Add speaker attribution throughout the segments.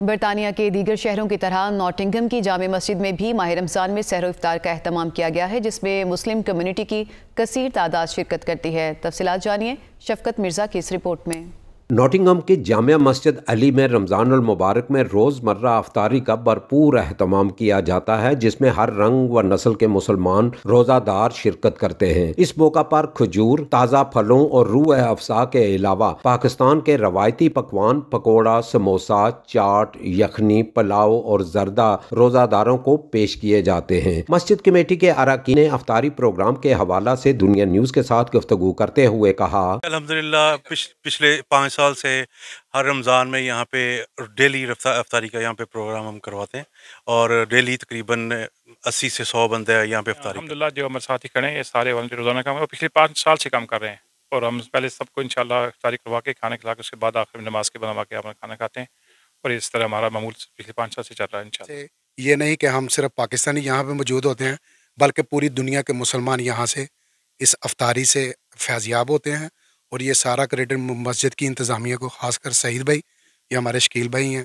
Speaker 1: برطانیہ کے دیگر شہروں کی طرح ناٹنگھم کی جامع مسجد میں بھی ماہ رمضان میں سحر و افطار کا اہتمام کیا گیا ہے، جس میں مسلم کمیونٹی کی کثیر تعداد شرکت کرتی ہے۔ تفصیلات جانیے شفقت مرزا کی اس رپورٹ میں۔
Speaker 2: ناٹنگھم کی جامع مسجد علی میں رمضان المبارک میں روزمرہ افطاری کا بھرپور اہتمام کیا جاتا ہے، جس میں ہر رنگ و نسل کے مسلمان روزہ دار شرکت کرتے ہیں۔ اس موقع پر کھجور، تازہ پھلوں اور روح افزا کے علاوہ پاکستان کے روایتی پکوان پکوڑا، سموسا، چاٹ، یخنی، پلاؤ اور زردہ روزہ داروں کو پیش کیے جاتے ہیں۔ مسجد کمیٹی کے اراکین نے افطاری پروگرام کے حوالہ سے دنیا نیوز کے ساتھ گفتگو کرتے ہوئے کہا،
Speaker 3: الحمدللہ پچھلے 5 سال سے ہر رمضان میں یہاں پہ ڈیلی افطاری کا یہاں پہ پروگرام ہم کرواتے ہیں، اور ڈیلی تقریباً 80 سے 100 بندے یہاں پہ افطاری۔
Speaker 4: الحمدللہ جو ہمارے ساتھی کھڑے ہیں یہ سارے والنٹیئر روزانہ کام ہے، اور پچھلے 5 سال سے کام کر رہے ہیں، اور ہم پہلے سب کو انشاءاللہ افطاری کروا کے کھانا کھلا کے اس کے بعد آخر میں نماز کے بنوا کے اپنا کھانا کھاتے ہیں، اور اس طرح ہمارا معمول پچھلے 5 سال سے چل رہا ہے انشاءاللہ۔
Speaker 5: یہ نہیں کہ ہم صرف پاکستانی یہاں پہ موجود ہوتے ہیں، بلکہ پوری دنیا کے مسلمان یہاں سے اس افطاری سے فیضیاب ہوتے ہیں، اور یہ سارا کریڈٹ مسجد کی انتظامیہ کو، خاص کر سعید بھائی، یہ ہمارے شکیل بھائی ہیں،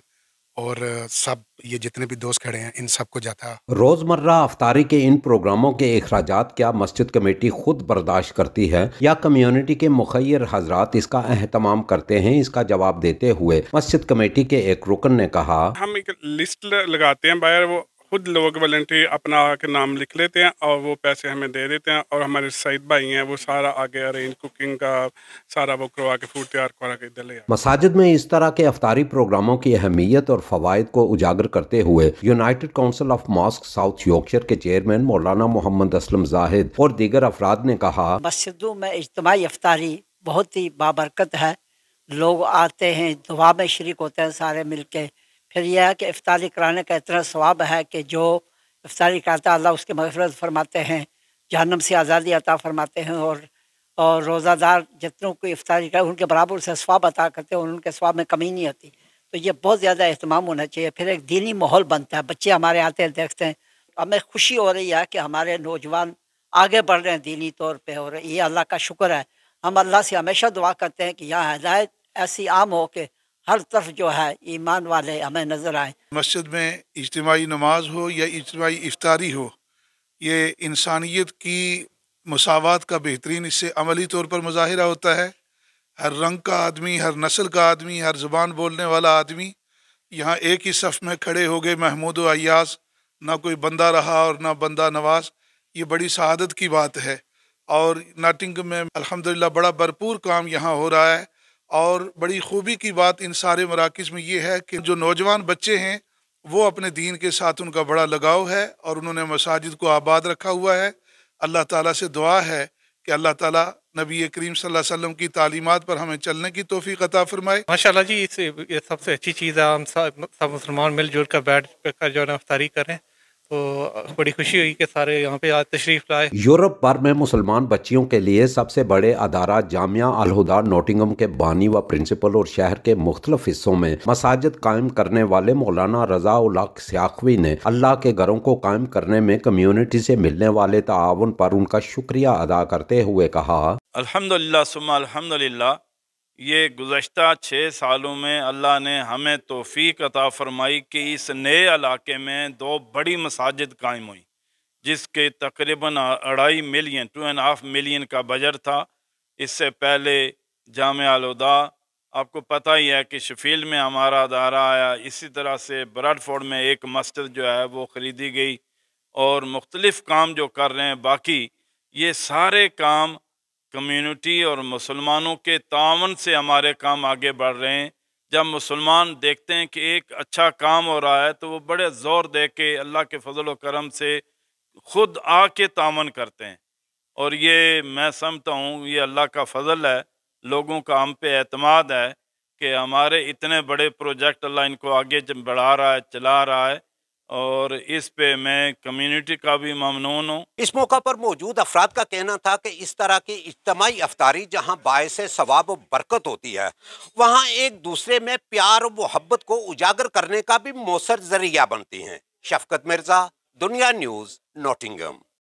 Speaker 5: اور سب یہ جتنے بھی دوست کھڑے ہیں ان سب کو جاتا ہے۔
Speaker 2: روزمرہ افطاری کے ان پروگراموں کے اخراجات کیا مسجد کمیٹی خود برداشت کرتی ہے یا کمیونٹی کے مخیر حضرات اس کا اہتمام کرتے ہیں؟ اس کا جواب دیتے ہوئے مسجد کمیٹی کے ایک رکن نے کہا،
Speaker 6: ہم ایک لسٹ لگاتے ہیں باہر، وہ خود لوگ والنٹری اپنا کے نام لکھ لیتے ہیں اور وہ پیسے ہمیں دے دیتے ہیں، اور ہمارے سعید بھائی ہیں وہ سارا آگے ارینج کوکنگ کا سارا وہ کروا کے فوڈ تیار کروا کے دے۔
Speaker 2: مساجد میں اس طرح کے افطاری پروگراموں کی اہمیت اور فوائد کو اجاگر کرتے ہوئے United Council of Mosques South Yorkshire کے چیئرمین مولانا محمد اسلم زاہد اور دیگر افراد نے کہا،
Speaker 7: مسجدوں میں اجتماعی افطاری بہت ہی بابرکت ہے، لوگ آتے ہیں، دعا میں شریک ہوتے ہیں سارے مل کے۔ پھر یہ ہے کہ افطاری کرانے کا اتنا ثواب ہے کہ جو افطاری کرتا ہے اللہ اس کے مغفرت فرماتے ہیں، جہنم سے آزادی عطا فرماتے ہیں، اور روزہ دار جتنوں کو افطاری کرے ان کے برابر سے ثواب عطا کرتے ہیں، اور ان کے ثواب میں کمی نہیں آتی۔ تو یہ بہت زیادہ اہتمام ہونا چاہیے۔ پھر ایک دینی ماحول بنتا ہے، بچے ہمارے آتے ہیں دیکھتے ہیں، ہمیں خوشی ہو رہی ہے کہ ہمارے نوجوان آگے بڑھ رہے ہیں دینی طور پہ، اور یہ اللہ کا شکر ہے۔ ہم اللہ سے ہمیشہ دعا کرتے ہیں کہ یہاں ہدایت ایسی عام ہو کہ ہر طرف جو ہے ایمان والے ہمیں نظر آئیں۔
Speaker 8: مسجد میں اجتماعی نماز ہو یا اجتماعی افطاری ہو، یہ انسانیت کی مساوات کا بہترین اس سے عملی طور پر مظاہرہ ہوتا ہے۔ ہر رنگ کا آدمی، ہر نسل کا آدمی، ہر زبان بولنے والا آدمی یہاں ایک ہی صف میں کھڑے ہو گئے، محمود و ایاز، نہ کوئی بندہ رہا اور نہ بندہ نواز۔ یہ بڑی سعادت کی بات ہے، اور ناٹنگھم میں الحمدللہ بڑا بھرپور کام یہاں ہو رہا ہے، اور بڑی خوبی کی بات ان سارے مراکز میں یہ ہے کہ جو نوجوان بچے ہیں وہ اپنے دین کے ساتھ ان کا بڑا لگاؤ ہے، اور انہوں نے مساجد کو آباد رکھا ہوا ہے۔ اللہ تعالیٰ سے دعا ہے کہ اللہ تعالیٰ نبی کریم صلی اللہ علیہ وسلم کی تعلیمات پر ہمیں چلنے کی توفیق عطا فرمائے۔
Speaker 4: ماشاءاللہ جی، یہ سب سے اچھی چیز ہے، ہم سب مسلمان مل جل کر بیٹھ کر جو ہے افطاری کریں، تو بڑی خوشی ہوئی کہ سارے یہاں پہ آج تشریف لائے۔
Speaker 2: یورپ بھر میں مسلمان بچیوں کے لیے سب سے بڑے ادارہ جامعہ الہدیٰ ناٹنگھم کے بانی و پرنسپل اور شہر کے مختلف حصوں میں مساجد قائم کرنے والے مولانا رضا الحق سیاخوی نے اللہ کے گھروں کو قائم کرنے میں کمیونٹی سے ملنے والے تعاون پر ان کا شکریہ ادا کرتے ہوئے کہا،
Speaker 9: الحمدللہ ثم الحمدللہ، یہ گزشتہ 6 سالوں میں اللہ نے ہمیں توفیق عطا فرمائی کہ اس نئے علاقے میں 2 بڑی مساجد قائم ہوئیں، جس کے تقریباً 2.5 ملین کا بجٹ تھا۔ اس سے پہلے جامعہ الہدیٰ، آپ کو پتہ ہی ہے کہ شفیلڈ میں ہمارا ادارہ آیا، اسی طرح سے براڈ فورڈ میں ایک مسجد جو ہے وہ خریدی گئی، اور مختلف کام جو کر رہے ہیں۔ باقی یہ سارے کام کمیونٹی اور مسلمانوں کے تعاون سے ہمارے کام آگے بڑھ رہے ہیں۔ جب مسلمان دیکھتے ہیں کہ ایک اچھا کام ہو رہا ہے تو وہ بڑے زور دے کے اللہ کے فضل و کرم سے خود آ کے تعاون کرتے ہیں، اور یہ میں سمجھتا ہوں یہ اللہ کا فضل ہے، لوگوں کا ہم پہ اعتماد ہے کہ ہمارے اتنے بڑے پروجیکٹ اللہ ان کو آگے بڑھا رہا ہے، چلا رہا ہے، اور اس پہ میں کمیونٹی کا بھی ممنون ہوں۔
Speaker 10: اس موقع پر موجود افراد کا کہنا تھا کہ اس طرح کی اجتماعی افطاری جہاں باعث ثواب و برکت ہوتی ہے، وہاں ایک دوسرے میں پیار و محبت کو اجاگر کرنے کا بھی مؤثر ذریعہ بنتی ہیں۔ شفقت مرزا، دنیا نیوز، ناٹنگھم۔